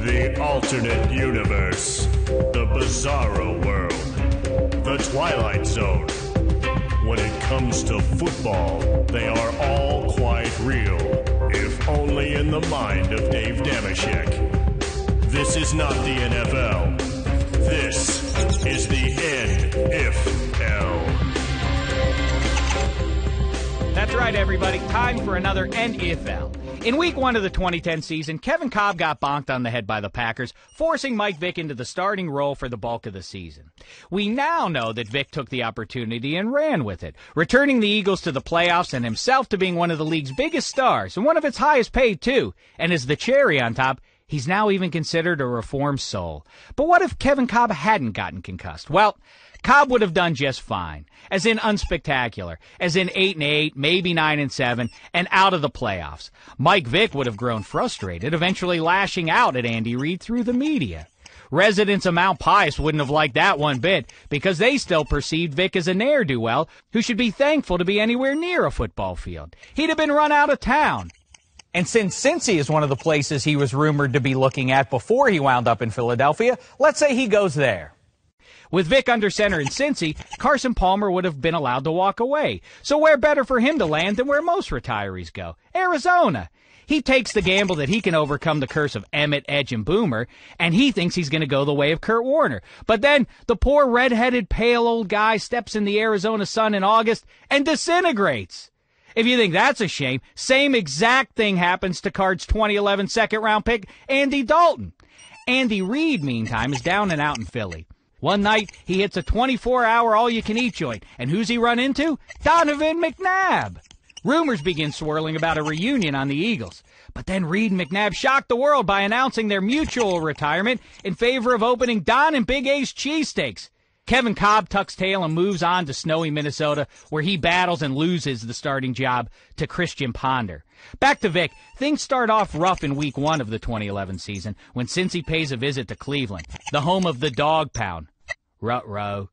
The alternate universe. The bizarro world. The Twilight Zone. When it comes to football, they are all quite real, if only in the mind of Dave Damashek. This is not the NFL. This is the NFL. That's right, everybody. Time for another NFL. In Week 1 of the 2010 season, Kevin Kolb got bonked on the head by the Packers, forcing Mike Vick into the starting role for the bulk of the season. We now know that Vick took the opportunity and ran with it, returning the Eagles to the playoffs and himself to being one of the league's biggest stars, and one of its highest paid, too. And as the cherry on top, he's now even considered a reformed soul. But what if Kevin Kolb hadn't gotten concussed? Well, Kolb would have done just fine, as in unspectacular, as in 8-8, maybe 9-7, and out of the playoffs. Mike Vick would have grown frustrated, eventually lashing out at Andy Reid through the media. Residents of Mount Pius wouldn't have liked that one bit, because they still perceived Vick as a ne'er-do-well who should be thankful to be anywhere near a football field. He'd have been run out of town. And since Cincy is one of the places he was rumored to be looking at before he wound up in Philadelphia, let's say he goes there. With Vick under center in Cincy, Carson Palmer would have been allowed to walk away. So where better for him to land than where most retirees go? Arizona. He takes the gamble that he can overcome the curse of Emmett, Edge, and Boomer, and he thinks he's going to go the way of Kurt Warner. But then the poor red-headed, pale old guy steps in the Arizona sun in August and disintegrates. If you think that's a shame, same exact thing happens to Card's 2011 second-round pick, Andy Dalton. Andy Reid, meantime, is down and out in Philly. One night, he hits a 24-hour all-you-can-eat joint, and who's he run into? Donovan McNabb. Rumors begin swirling about a reunion on the Eagles. But then Reid and McNabb shocked the world by announcing their mutual retirement in favor of opening Don and Big A's cheesesteaks. Kevin Kolb tucks tail and moves on to snowy Minnesota, where he battles and loses the starting job to Christian Ponder. Back to Vick, things start off rough in Week 1 of the 2011 season when Cincy pays a visit to Cleveland, the home of the Dog Pound. Ruh-roh.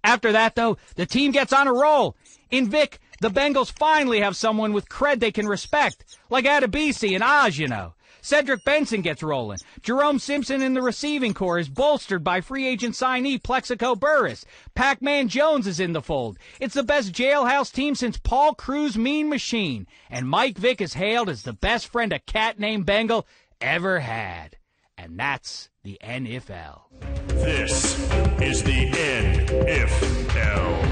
After that, though, the team gets on a roll. In Vick, the Bengals finally have someone with cred they can respect, like Adebisi and Oz, you know. Cedric Benson gets rolling. Jerome Simpson in the receiving corps is bolstered by free agent signee Plexico Burress. Pac-Man Jones is in the fold. It's the best jailhouse team since Paul Crew's Mean Machine. And Mike Vick is hailed as the best friend a cat named Bengal ever had. And that's the NFL. This is the NFL.